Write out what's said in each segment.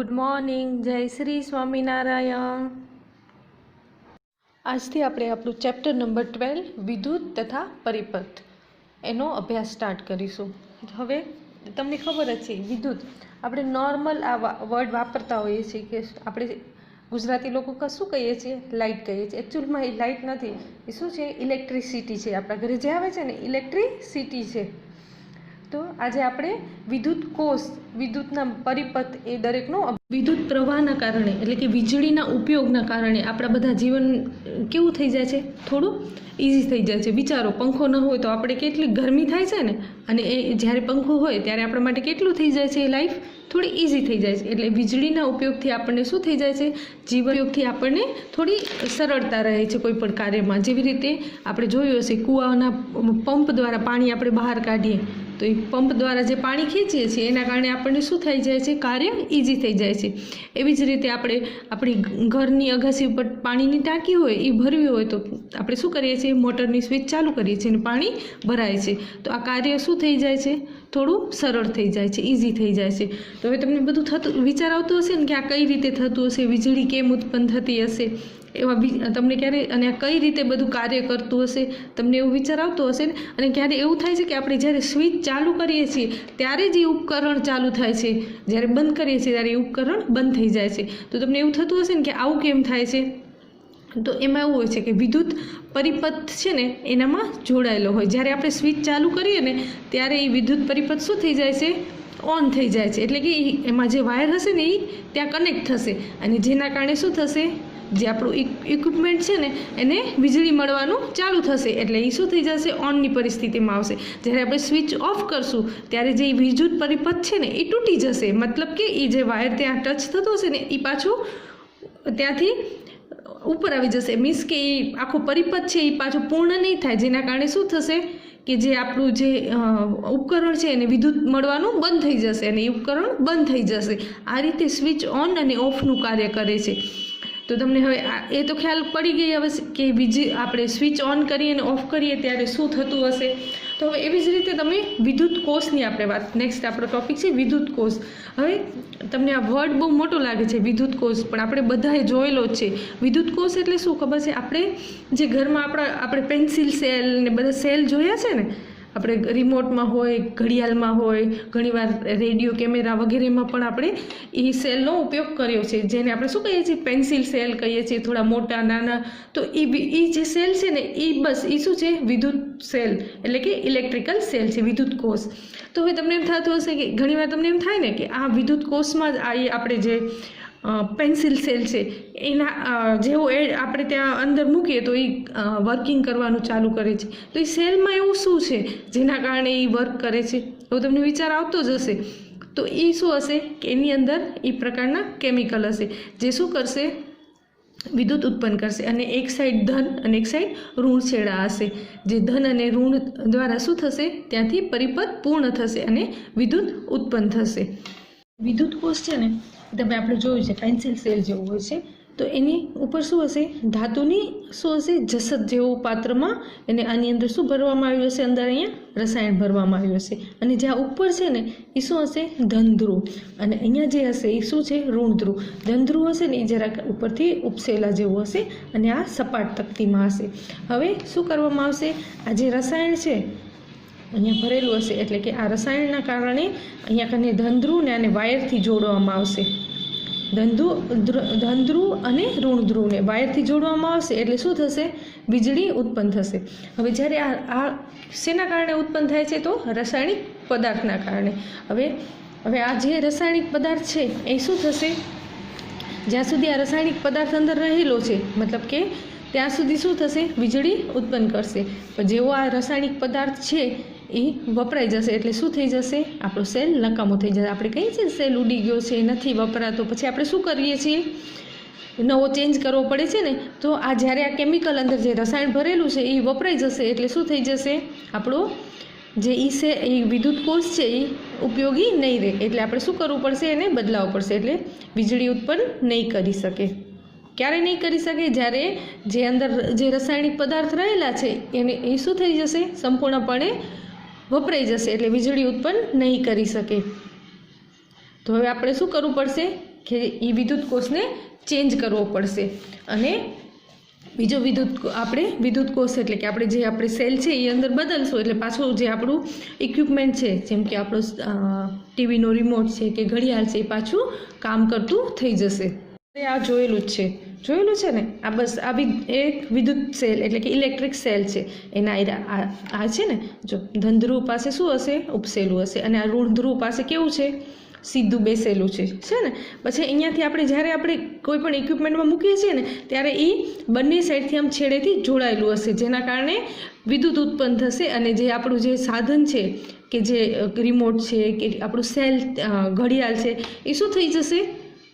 Good morning, जय श्री स्वामीनारायण। આજથી આપણે આપણું ચેપ્ટર નંબર 12 વિદ્યુત તથા પરિપથ એનો અભ્યાસ સ્ટાર્ટ કરીશું। હવે તમને ખબર જ છે, વિદ્યુત આપણે નોર્મલ આ વર્ડ વાપરતા હોઈએ છીએ કે આપણે ગુજરાતી લોકો શું કહીએ છીએ, લાઇટ કહીએ છીએ। એકચ્યુઅલમાં એ લાઇટ નથી, એ શું છે, ઇલેક્ટ્રિસિટી છે। આપણા ઘરે જે આવે છે ને, ઇલેક્ટ્રિસિટી છે। તો આજે આપણે વિદ્યુત કોષ, વિદ્યુતના પરિપથ એ દરેકનો વિદ્યુત પ્રવાહના કારણે એટલે કે વીજળીના ઉપયોગના કારણે આપણા બધા જીવન કેવું થઈ જાય છે, થોડું ઇઝી થઈ જાય છે। વિચારો, પંખો ન હોય તો આપણે કેટલી ગરમી થાય છે ને, અને એ જ્યારે પંખો હોય ત્યારે આપણા માટે કેટલું થઈ જાય છે, લાઈફ થોડી ઇઝી થઈ જાય છે। એટલે વીજળીના ઉપયોગથી આપણને શું થઈ જાય છે, જીવન ઉપયોગથી આપણને થોડી સરળતા રહે છે કોઈ પણ કાર્યમાં। જેવી રીતે આપણે જોયું હશે, કૂવાના પંપ દ્વારા પાણી આપણે બહાર કાઢીએ તો એ પંપ દ્વારા જે પાણી ખેંચીએ છીએ એના કારણે આપણને શું થઈ જાય છે, કાર્ય ઇઝી થઈ જાય છે। એવી જ રીતે આપણે આપણી ઘરની અગાસી ઉપર પાણીની ટાંકી હોય એ ભરવી હોય તો આપણે શું કરીએ છીએ, મોટરની સ્વિચ ચાલુ કરીએ છીએ અને પાણી ભરાય છે। તો આ કાર્ય શું થઈ જાય છે, થોડું સરળ થઈ જાય છે, ઇઝી થઈ જાય છે। તો હવે તમને બધું થતું વિચાર આવતું હશે ને કે આ કઈ રીતે થતું હશે, વીજળી કેમ ઉત્પન્ન થતી હશે, એવા તમને ક્યારે, અને આ કઈ રીતે બધું કાર્ય કરતું હશે, તમને એવું વિચાર આવતો હશે ને। અને ક્યારે એવું થાય છે કે આપણે જ્યારે સ્વિચ ચાલુ કરીએ છીએ ત્યારે જ એ ઉપકરણ ચાલુ થાય છે, જ્યારે બંધ કરીએ છીએ ત્યારે એ ઉપકરણ બંધ થઈ જાય છે। તો તમને એવું થતું હશે ને કે આવું કેમ થાય છે। તો એમાં એવું હોય છે કે વિદ્યુત પરિપથ છે ને એનામાં જોડાયેલો હોય। જ્યારે આપણે સ્વિચ ચાલુ કરીએ ને ત્યારે એ વિદ્યુત પરિપથ શું થઈ જાય છે, ઓન થઈ જાય છે। એટલે કે એમાં જે વાયર હશે ને એ ત્યાં કનેક્ટ થશે, અને જેના કારણે શું થશે, જે આપણું ઇક્વિપમેન્ટ છે ને એને વીજળી મળવાનું ચાલુ થશે। એટલે એ શું થઈ જશે, ઓનની પરિસ્થિતિમાં આવશે। જ્યારે આપણે સ્વિચ ઓફ કરશું ત્યારે જે વિદ્યુત પરિપથ છે ને એ તૂટી જશે। મતલબ કે એ જે વાયર ત્યાં ટચ થતો હશે ને એ પાછું ત્યાંથી ઉપર આવી જશે। મીન્સ કે એ આખો પરિપથ છે એ પાછું પૂર્ણ નહીં થાય, જેના કારણે શું થશે કે જે આપણું જે ઉપકરણ છે એને વિદ્યુત મળવાનું બંધ થઈ જશે અને એ ઉપકરણ બંધ થઈ જશે। આ રીતે સ્વિચ ઓન અને ઓફનું કાર્ય કરે છે। તો તમને હવે એ તો ખ્યાલ પડી ગઈ હવે કે આપણે સ્વિચ ઓન કરીએ અને ઓફ કરીએ ત્યારે શું થતું હશે। તો હવે એવી જ રીતે તમે વિદ્યુત કોષની આપણે વાત, નેક્સ્ટ આપણો ટોપિક છે વિદ્યુત કોષ। હવે તમને આ વર્ડ બહુ મોટો લાગે છે, વિદ્યુત કોષ, પણ આપણે બધાએ જોયેલો જ છે। વિદ્યુત કોષ એટલે શું ખબર છે, આપણે જે ઘરમાં આપણે પેન્સિલ સેલ ને બધા સેલ જોયા છે ને, આપણે રિમોટમાં હોય, ઘડિયાળમાં હોય, ઘણીવાર રેડિયો, કેમેરા વગેરેમાં પણ આપણે એ સેલનો ઉપયોગ કર્યો છે, જેને આપણે શું કહીએ છીએ, પેન્સિલ સેલ કહીએ છીએ, થોડા મોટા નાના। તો એ જે સેલ છે ને એ બસ એ શું છે, વિદ્યુત સેલ એટલે કે ઇલેક્ટ્રિકલ સેલ છે, વિદ્યુત કોષ। તો હવે તમને એમ થતું હશે કે ઘણીવાર તમને એમ થાય ને કે આ વિદ્યુત કોષમાં જ આપણે જે પેન્સિલ સેલ છે એના જેવો આપણે ત્યાં અંદર મૂકીએ તો એ વર્કિંગ કરવાનું ચાલુ કરે છે। તો એ સેલમાં એવું શું છે જેના કારણે એ વર્ક કરે છે, એવું તમને વિચાર આવતો જ હશે। તો એ શું હશે કે એની અંદર એ પ્રકારના કેમિકલ હશે જે શું કરશે, વિદ્યુત ઉત્પન્ન કરશે। અને એક સાઈડ ધન અને એક સાઈડ ઋણ છેડા હશે, જે ધન અને ઋણ દ્વારા શું થશે, ત્યાંથી પરિપથ પૂર્ણ થશે અને વિદ્યુત ઉત્પન્ન થશે। વિદ્યુત કોષ છે ને તમે આપણે જોયું છે પેન્સિલ સેલ જેવું હોય છે। તો એની ઉપર શું હશે, ધાતુની શું હશે, જસત જેવું પાત્રમાં એને આની અંદર શું ભરવામાં આવ્યું હશે, અંદર અહીંયા રસાયણ ભરવામાં આવ્યું હશે। અને જ્યાં ઉપર છે ને એ શું હશે, ધનધ્રુવ, અને અહીંયા જે હશે એ શું છે, ઋણધ્રુવ। ધનધ્રુવ હશે ને એ જરાક ઉપરથી ઉપસેલા જેવું હશે અને આ સપાટ તકતીમાં હશે। હવે શું કરવામાં આવશે, આ જે રસાયણ છે અહીંયા ભરેલું હશે, એટલે કે આ રસાયણના કારણે અહીંયા કને ધનધ્રુવ ને આને વાયરથી જોડવામાં આવશે। ધનધ્રુવ અને ઋણધ્રુવને વાયરથી જોડવામાં આવશે એટલે શું થશે, વીજળી ઉત્પન્ન થશે। હવે જ્યારે આ શેના કારણે ઉત્પન્ન થાય છે, તો રાસાયણિક પદાર્થના કારણે। હવે આ જે રાસાયણિક પદાર્થ છે એ શું થશે, જ્યાં સુધી આ રાસાયણિક પદાર્થ અંદર રહેલો છે મતલબ કે ત્યાં સુધી શું થશે, વીજળી ઉત્પન્ન કરશે। પણ જેવો આ રાસાયણિક પદાર્થ છે એ વપરાઈ જશે એટલે શું થઈ જશે, આપણો સેલ નકામો થઈ જશે। આપણે કહીએ છીએ સેલ ઉડી ગયો છે, નથી વપરાતો, પછી આપણે શું કરીએ છીએ, નવો ચેન્જ કરવો પડે છે ને। તો આ જ્યારે આ કેમિકલ અંદર જે રસાયણ ભરેલું છે એ વપરાઈ જશે એટલે શું થઈ જશે, આપણો જે એ વિદ્યુત કોષ છે એ ઉપયોગી નહીં રહે। એટલે આપણે શું કરવું પડશે, એને બદલાવવું પડશે, એટલે વીજળી ઉત્પન્ન નહીં કરી શકે। ક્યારે નહીં કરી શકે, જ્યારે જે અંદર જે રાસાયણિક પદાર્થ રહેલા છે એને એ શું થઈ જશે, સંપૂર્ણપણે વપરાઈ જશે એટલે વીજળી ઉત્પન્ન નહીં કરી શકે। તો હવે આપણે શું કરવું પડશે કે એ વિદ્યુત કોષને ચેન્જ કરવો પડશે. અને બીજો વિદ્યુત કોષ એટલે કે આપણે સેલ છે એ અંદર બદલશું એટલે પાછું જે આપણું ઇક્વિપમેન્ટ છે, જેમ કે આપણો ટીવીનો રિમોટ છે કે ઘડિયાળ છે, એ પાછું કામ કરતું થઈ જશે. આ જોયેલું છે ને, આ બસ આ એક વિદ્યુત સેલ એટલે કે ઇલેક્ટ્રિક સેલ છે. એના આ છે ને, જો ધન ધ્રુવ પાસે શું હશે? ઉપસેલું હશે. અને આ ઋણ ધ્રુવ પાસે કેવું છે? સીધું બેસેલું છે ને. પછી અહીંયાથી જ્યારે આપણે કોઈ પણ ઇક્વિપમેન્ટમાં મૂકીએ છીએ ને, ત્યારે એ બંને સાઈડથી આમ છેડેથી જોડાયેલું હશે, જેના કારણે વિદ્યુત ઉત્પન્ન થશે. અને જે આપણું જે સાધન છે કે જે રિમોટ છે કે આપણું સેલ ઘડિયાળ છે, એ શું થઈ જશે?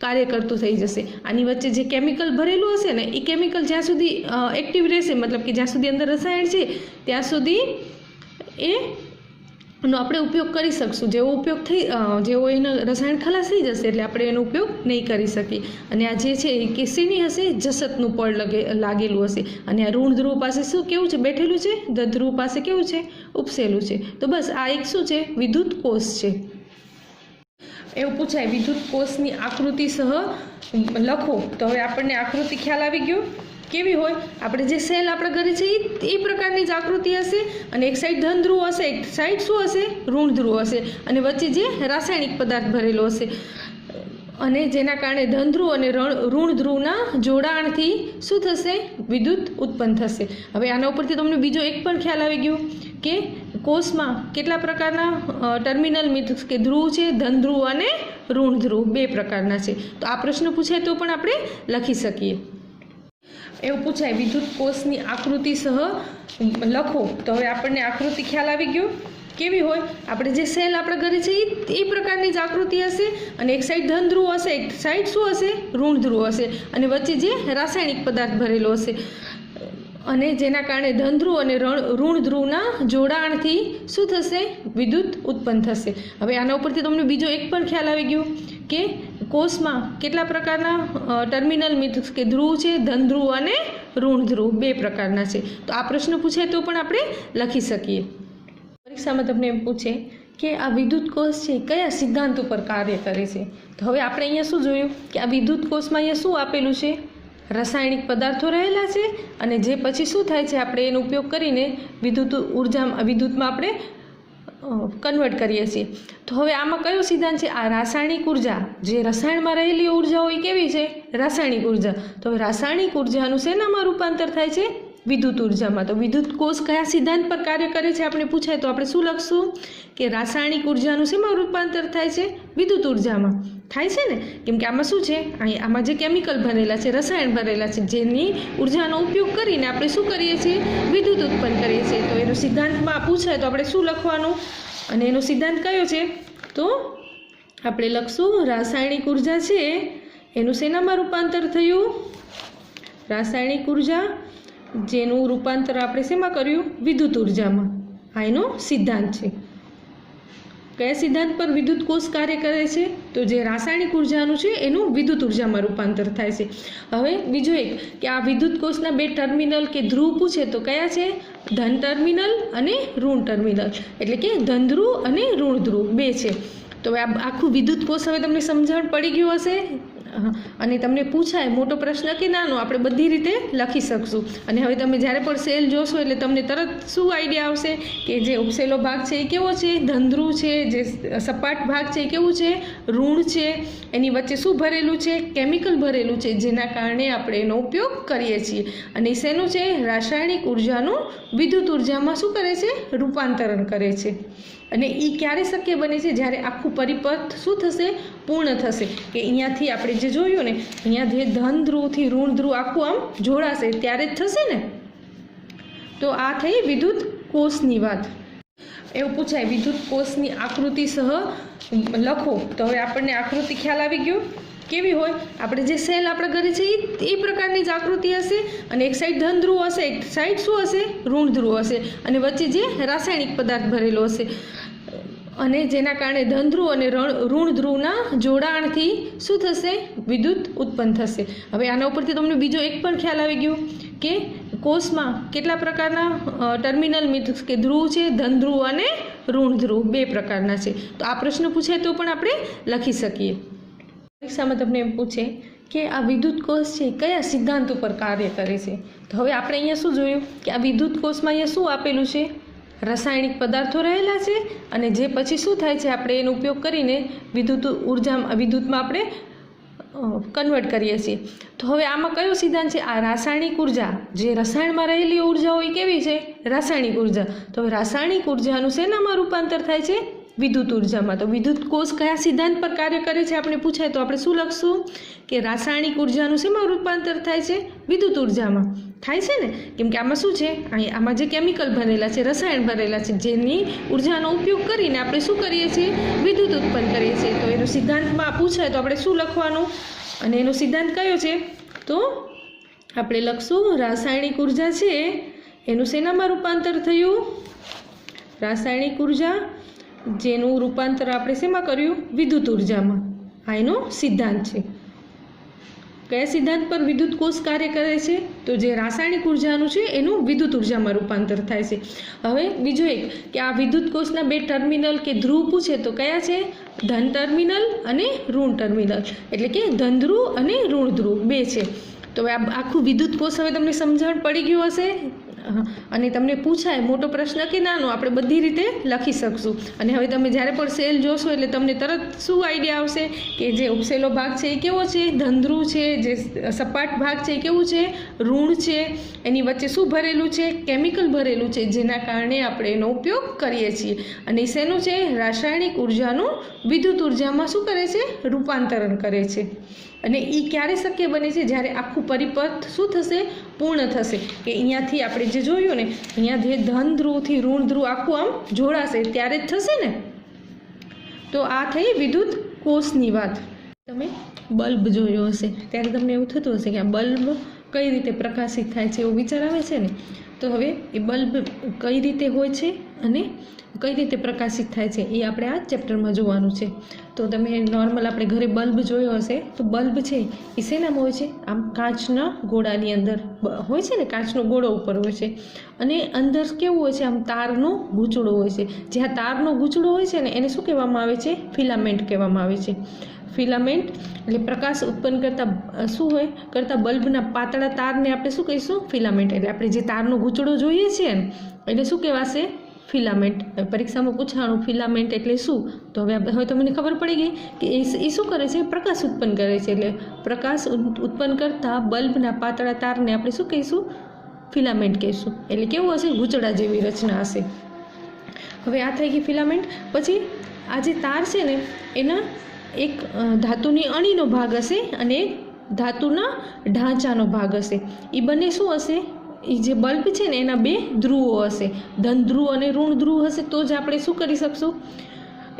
કાર્ય કરતું થઈ જશે. આની વચ્ચે જે કેમિકલ ભરેલું હશે ને, એ કેમિકલ જ્યાં સુધી એક્ટિવ રહેશે, મતલબ કે જ્યાં સુધી અંદર રસાયણ છે ત્યાં સુધી એનો આપણે ઉપયોગ કરી શકશું. જેવો એનો રસાયણ ખલાસ થઈ જશે એટલે આપણે એનો ઉપયોગ નહીં કરી શકીએ. અને આ જે છે એ કેસીની હશે? જસતનું પડ લાગેલું હશે. અને આ ઋણ ધ્રુવ પાસે શું કેવું છે? બેઠેલું છે. ધન ધ્રુવ પાસે કેવું છે? ઉપસેલું છે. તો બસ આ એક શું છે? વિદ્યુત કોષ છે. એવું પૂછાય વિદ્યુત કોષની આકૃતિ સહ લખો. તો હવે આપણને આકૃતિ ખ્યાલ આવી ગયો કેવી હોય? આપણે જે સેલ આપણા ઘરે છે એ પ્રકારની જ આકૃતિ હશે. અને એક સાઈડ ધન ધ્રુવ હશે, એક સાઈડ શું હશે? ઋણ ધ્રુવ હશે. અને વચ્ચે જે રાસાયણિક પદાર્થ ભરેલો હશે. અને જેના કારણે ધન ધ્રુવ અને ઋણ ધ્રુવના જોડાણથી શું થશે? વિદ્યુત ઉત્પન્ન થશે. હવે આના ઉપરથી તમને બીજો એક પણ ખ્યાલ આવી ગયો કે કોષમાં કેટલા પ્રકારના ટર્મિનલ મીન્સ કે ધ્રુવ છે? ધન ધ્રુવ અને ઋણ ધ્રુવ બે પ્રકારના છે. તો આ પ્રશ્ન પૂછાય તો પણ આપણે લખી શકીએ. એવું પૂછાય વિદ્યુત કોષની આકૃતિ સહ લખો. તો હવે આપણને આકૃતિ ખ્યાલ આવી ગયો કેવી હોય? આપણે જે સેલ આપણા ઘરે છે એ પ્રકારની જ આકૃતિ હશે. અને એક સાઈડ ધન ધ્રુવ હશે, એક સાઈડ શું હશે? ઋણ ધ્રુવ હશે. અને વચ્ચે જે રાસાયણિક પદાર્થ ભરેલો હશે. અને જેના કારણે ધન ધ્રુવ અને ઋણ ધ્રુવના જોડાણથી શું થશે? વિદ્યુત ઉત્પન્ન થશે. હવે આના ઉપરથી તમને બીજો એક પણ ખ્યાલ આવી ગયો કે કોષમાં કેટલા પ્રકારના ટર્મિનલ મીન્સ કે ધ્રુવ છે? ધન ધ્રુવ અને ઋણ ધ્રુવ બે પ્રકારના છે. તો આ પ્રશ્ન પૂછાય તો પણ આપણે લખી શકીએ. પરીક્ષામાં તમને એમ પૂછે કે આ વિદ્યુત કોષ છે કયા સિદ્ધાંત ઉપર કાર્ય કરે છે? તો હવે આપણે અહીંયા શું જોયું કે આ વિદ્યુત કોષમાં અહીંયા શું આપેલું છે? રાસાયણિક પદાર્થો રહેલા છે. અને જે પછી શું થાય છે? આપણે એનો ઉપયોગ કરીને વિદ્યુતમાં આપણે કન્વર્ટ કરીએ છીએ. તો હવે આમાં કયો સિદ્ધાંત છે? આ રાસાયણિક ઉર્જા, જે રસાયણમાં રહેલી ઉર્જા હોય કેવી છે? રાસાયણિક ઉર્જા. તો હવે રાસાયણિક ઉર્જાનું શેનામાં રૂપાંતર થાય છે? વિદ્યુત ઉર્જામાં. તો વિદ્યુત કોષ કયા સિદ્ધાંત પર કાર્ય કરે છે આપણે પૂછાય તો આપણે શું લખશું કે રાસાયણિક ઉર્જાનું શેમાં રૂપાંતર થાય છે? વિદ્યુત ઉર્જામાં થાય છે ને. કેમ કે આમાં શું છે? આમાં જે કેમિકલ ભરેલા છે, રસાયણ ભરેલા છે, જેની ઉર્જાનો ઉપયોગ કરીને આપણે શું કરીએ છીએ? વિદ્યુત ઉત્પન્ન કરીએ છીએ. તો એનો સિદ્ધાંતમાં પૂછાય તો આપણે શું લખવાનું? અને એનો સિદ્ધાંત કયો છે? તો આપણે લખશું રાસાયણિક ઉર્જા છે એનું શેનામાં રૂપાંતર થયું? રાસાયણિક ઉર્જા જેનું રૂપાંતર આપણે શેમાં કર્યું? વિદ્યુત ઉર્જામાં. આ એનો સિદ્ધાંત છે. કયા સિદ્ધાંત પર વિદ્યુત કોષ કાર્ય કરે છે? તો જે રાસાયણિક ઉર્જાનું છે એનું વિદ્યુત ઉર્જામાં રૂપાંતર થાય છે. હવે બીજો એક કે આ વિદ્યુત કોષના બે ટર્મિનલ કે ધ્રુવ પૂછે તો કયા છે? ધન ટર્મિનલ અને ઋણ ટર્મિનલ. એટલે કે ધન ધ્રુવ અને ઋણ ધ્રુવ બે છે. તો હવે આ આખું વિદ્યુત કોષ હવે તમને સમજણ પડી ગયું હશે. અને તમને પૂછાય મોટો પ્રશ્ન કે નાનો, આપણે બધી રીતે લખી શકશું. અને હવે તમે જ્યારે પણ સેલ જોશો એટલે તમને તરત શું આઈડિયા આવશે કે જે ઉપસેલો ભાગ છે એ કેવો છે? ધન ધ્રુવ છે. જે સપાટ ભાગ છે એ કેવું છે? ઋણ છે. એની વચ્ચે શું ભરેલું છે? કેમિકલ ભરેલું છે, જેના કારણે આપણે એનો ઉપયોગ કરીએ છીએ. અને શેનું છે? રાસાયણિક ઉર્જાનું વિદ્યુત ઉર્જામાં શું કરે છે? રૂપાંતરણ કરે છે. અને એ ક્યારે શક્ય બને છે? જ્યારે આખું પરિપથ શું થશે? પૂર્ણ થશે. કે અહીંયાથી આપણે જે જોયું ને, અહીંયા જે ધન ધ્રુવથી ઋણ ધ્રુવ આખું આમ જોડાશે ત્યારે જ થશે ને. તો આ થઈ વિદ્યુત કોષની વાત. એવું પૂછાય વિદ્યુત કોષની આકૃતિ સહ લખો. તો હવે આપણને આકૃતિ ખ્યાલ આવી ગયો કેવી હોય? આપણે જે સેલ આપણા ઘરે છે એ પ્રકારની જ આકૃતિ હશે. અને એક સાઈડ ધન ધ્રુવ હશે, એક સાઈડ શું હશે? ઋણ ધ્રુવ હશે. અને વચ્ચે જે રાસાયણિક પદાર્થ ભરેલો હશે. અને જેના કારણે ધન ધ્રુવ અને ઋણ ધ્રુવના જોડાણથી શું થશે? વિદ્યુત ઉત્પન્ન થશે. હવે આના ઉપરથી તમને બીજો એક પણ ખ્યાલ આવી ગયો કે કોષમાં કેટલા પ્રકારના ટર્મિનલ મીન્સ કે ધ્રુવ છે? ધન ધ્રુવ અને ઋણ ધ્રુવ બે પ્રકારના છે. તો આ પ્રશ્ન પૂછાય તો પણ આપણે લખી શકીએ. પરીક્ષામાં તમને એમ પૂછે કે આ વિદ્યુત કોષ છે કયા સિદ્ધાંત ઉપર કાર્ય કરે છે. તો હવે આપણે અહીંયા શું જોયું કે આ વિદ્યુત કોષમાં અહીંયા શું આપેલું છે, રાસાયણિક પદાર્થો રહેલા છે અને જે પછી શું થાય છે, આપણે એનો ઉપયોગ કરીને વિદ્યુતમાં આપણે કન્વર્ટ કરીએ છીએ. તો હવે આમાં કયો સિદ્ધાંત છે, આ રાસાયણિક ઉર્જા, જે રસાયણમાં રહેલી ઉર્જા હોય કેવી છે, રાસાયણિક ઉર્જા. તો હવે રાસાયણિક ઉર્જાનું શેનામાં રૂપાંતર થાય છે, વિદ્યુત ઉર્જામાં. તો વિદ્યુત કોષ કયા સિદ્ધાંત પર કાર્ય કરે છે આપણે પૂછાય તો આપણે શું લખશું કે રાસાયણિક ઉર્જાનું શેમાં રૂપાંતર થાય છે, વિદ્યુત ઉર્જામાં થાય છે ને. કેમ કે આમાં શું છે, આમાં જે કેમિકલ ભરેલા છે, રસાયણ ભરેલા છે, જેની ઉર્જાનો ઉપયોગ કરીને આપણે શું કરીએ છીએ, વિદ્યુત ઉત્પન્ન કરીએ છીએ. તો એનો સિદ્ધાંતમાં પૂછાય તો આપણે શું લખવાનું, અને એનો સિદ્ધાંત કયો છે, તો આપણે લખશું રાસાયણિક ઉર્જા છે એનું શેનામાં રૂપાંતર થયું, રાસાયણિક ઉર્જા જેનું રૂપાંતર આપણે શેમાં કર્યું, વિદ્યુત ઉર્જામાં. આ એનો સિદ્ધાંત છે. કયા સિદ્ધાંત પર વિદ્યુત કોષ કાર્ય કરે છે, તો જે રાસાયણિક ઉર્જાનું છે એનું વિદ્યુત ઉર્જામાં રૂપાંતર થાય છે. હવે બીજું એક કે આ વિદ્યુત કોષના બે ટર્મિનલ કે ધ્રુવ પૂછે તો કયા છે, ધન ટર્મિનલ અને ઋણ ટર્મિનલ, એટલે કે ધન ધ્રુવ અને ઋણ ધ્રુવ બે છે. તો હવે આ આખું વિદ્યુત કોષ હવે તમને સમજણ પડી ગયું હશે. અને તમને પૂછાય મોટો પ્રશ્ન કે નાનો, આપણે બધી રીતે લખી શકશું. અને હવે તમે જ્યારે પણ સેલ જોશો એટલે તમને તરત શું આઈડિયા આવશે કે જે ઉપસેલો ભાગ છે એ કેવો છે, ધનધ્રુવ છે, જે સપાટ ભાગ છે એ કેવું છે, ઋણ છે, એની વચ્ચે શું ભરેલું છે, કેમિકલ ભરેલું છે, જેના કારણે આપણે એનો ઉપયોગ કરીએ છીએ. અને શેનું છે, રાસાયણિક ઉર્જાનું વિદ્યુત ઉર્જામાં શું કરે છે, રૂપાંતરણ કરે છે. અને એ ક્યારે શક્ય બને છે, જ્યારે આખું પરિપથ શું થશે, પૂર્ણ થશે. કે અહીંયાથી આપણે જે જોયું ને, અહીંયા જે ધન ધ્રુવથી ઋણ ધ્રુવ આખું આમ જોડાશે ત્યારે જ થશે ને. તો આ થઈ વિદ્યુત કોષની વાત. તમે બલ્બ જોયો હશે ત્યારે તમને એવું થતું હશે કે આ બલ્બ કઈ રીતે પ્રકાશિત થાય છે, એવો વિચાર આવે છે ને. તો હવે એ બલ્બ કઈ રીતે હોય છે અને કઈ રીતે પ્રકાશિત થાય છે એ આપણે આ ચેપ્ટરમાં જોવાનું છે. તો તમે નોર્મલ આપણે ઘરે બલ્બ જોયો હશે તો બલ્બ છે એ શેનામાં હોય છે, આમ કાચના ગોળાની અંદર હોય છે ને, કાચનો ગોળો ઉપર હોય છે અને અંદર કેવું હોય છે, આમ તારનો ગૂંચળો હોય છે. જ્યાં તારનો ગૂંચળો હોય છે ને એને શું કહેવામાં આવે છે, ફિલામેન્ટ કહેવામાં આવે છે. ફિલામેન્ટ એટલે પ્રકાશ ઉત્પન્ન કરતા બલ્બના પાતળા તારને આપણે શું કહીશું, ફિલામેન્ટ. એટલે આપણે જે તારનો ગૂંચળો જોઈએ છીએ ને એટલે શું કહેવાશે, ફિલામેન્ટ. પરીક્ષામાં પૂછાણું ફિલામેન્ટ એટલે શું, તો હવે તમને ખબર પડી ગઈ કે એ શું કરે છે, પ્રકાશ ઉત્પન્ન કરે છે. એટલે પ્રકાશ ઉત્પન્ન કરતા બલ્બના પાતળા તારને આપણે શું કહીશું, ફિલામેન્ટ કહીશું. એટલે કેવું હશે, ગૂંચળા જેવી રચના હશે. હવે આ થઈ ગઈ ફિલામેન્ટ. પછી આ જે તાર છે ને એના એક ધાતુની અણીનો ભાગ હશે અને એક ધાતુના ઢાંચાનો ભાગ હશે. એ બંને શું હશે, એ જે બલ્બ છે ને એના બે ધ્રુવો હશે, ધન ધ્રુવ અને ઋણ ધ્રુવ હશે. તો જ આપણે શું કરી શકશું,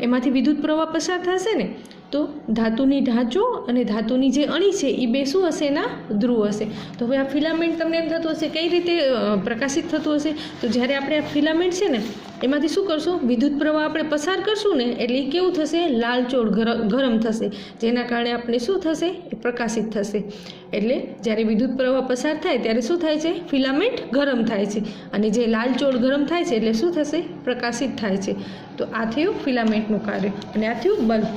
એમાંથી વિદ્યુત પ્રવાહ પસાર થશે ને. તો ધાતુની ઢાંચો અને ધાતુની જે અણી છે એ બે શું હશે, એના ધ્રુવ હશે. તો હવે આ ફિલામેન્ટ તમને એમ થતું હશે કઈ રીતે પ્રકાશિત થતું હશે, તો જ્યારે આપણે આ ફિલામેન્ટ છે ને એમાંથી શું કરશું, વિદ્યુત પ્રવાહ આપણે પસાર કરશું ને એટલે એ કેવું થશે, લાલચોળ ગરમ થશે, જેના કારણે આપણે શું થશે, એ પ્રકાશિત થશે. એટલે જ્યારે વિદ્યુત પ્રવાહ પસાર થાય ત્યારે શું થાય છે, ફિલામેન્ટ ગરમ થાય છે અને જે લાલચોળ ગરમ થાય છે એટલે શું થશે, પ્રકાશિત થાય છે. તો આ થયું ફિલામેન્ટનું કાર્ય અને આ થયું બલ્બ.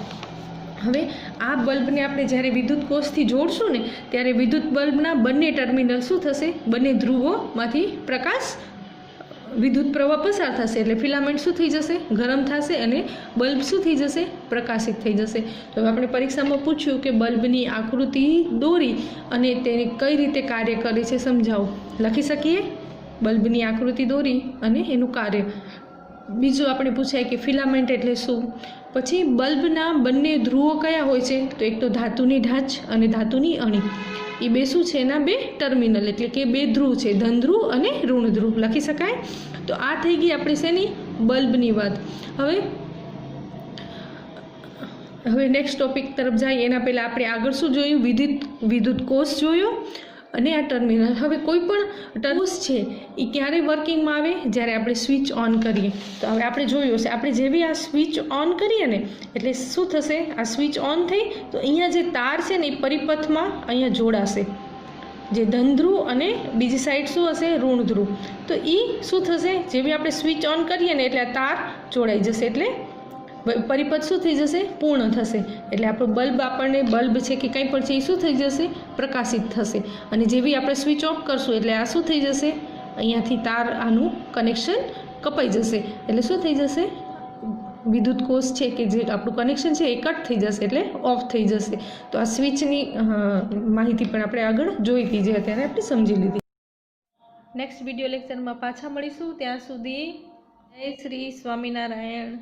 હવે આ બલ્બને આપણે જ્યારે વિદ્યુત કોષથી જોડશું ને ત્યારે વિદ્યુત બલ્બના બંને ટર્મિનલ શું થશે, બંને ધ્રુવોમાંથી વિદ્યુત પ્રવાહ પસાર થશે એટલે ફિલામેન્ટ શું થઈ જશે, ગરમ થશે અને બલ્બ શું થઈ જશે, પ્રકાશિત થઈ જશે. તો હવે આપણે પરીક્ષામાં પૂછ્યું કે બલ્બની આકૃતિ દોરી અને તેને કઈ રીતે કાર્ય કરે છે સમજાવો. લખી શકીએ, બલ્બની આકૃતિ દોરી અને એનું કાર્ય. બીજું આપણે પૂછાય કે ફિલામેન્ટ એટલે શું. પછી બલ્બના બંને ધ્રુવો કયા હોય છે, તો એક તો ધાતુની ઢાંચ અને ધાતુની અણી. એ બે શું છે, એના બે ટર્મિનલ એટલે કે બે ધ્રુવ છે, ધન ધ્રુવ અને ઋણ ધ્રુવ. લખી શકાય. તો આ થઈ ગઈ આપણી શેની, બલ્બની વાત. હવે નેક્સ્ટ ટોપિક તરફ જાય એના પહેલાં આપણે આગળ શું જોયું, વિદ્યુત કોષ જોયો અને આ ટર્મિનલ. હવે કોઈ પણ કોષ છે એ ક્યારે વર્કિંગમાં આવે, જ્યારે આપણે સ્વિચ ઓન કરીએ. તો હવે આપણે જોયું હશે, આપણે જેવી આ સ્વિચ ઓન કરીએ ને એટલે શું થશે, આ સ્વિચ ઓન થઈ તો અહીંયા જે તાર છે ને એ પરિપથમાં અહીંયા જોડાશે, જે ધન ધ્રુવ અને બીજી સાઈડ શું હશે, ઋણ ધ્રુવ. તો એ શું થશે, જેવી આપણે સ્વિચ ઓન કરીએ ને એટલે આ તાર જોડાઈ જશે એટલે પરિપથ શું થઈ જશે? પૂર્ણ થશે. એટલે આપણું બલ્બ આપણને બલ્બ છે કે કંઈ પણ છે એ શું થઈ જશે? પ્રકાશિત થશે. અને જેવી આપણે સ્વિચ ઓફ કરશું એટલે આ શું થઈ જશે? અહીંયાથી તાર આનું કનેક્શન કપાઈ જશે. એટલે શું થઈ જશે? વિદ્યુત કોષ છે કે જે આપણું કનેક્શન છે એ કટ થઈ જશે, એટલે ઓફ થઈ જશે. તો આ સ્વિચની માહિતી પણ આપણે આગળ જોઈ હતી, જે અત્યારે આપણે સમજી લીધી. નેક્સ્ટ વિડીયો લેક્ચરમાં પાછા મળીશું. ત્યાં સુધી જય શ્રી સ્વામિનારાયણ.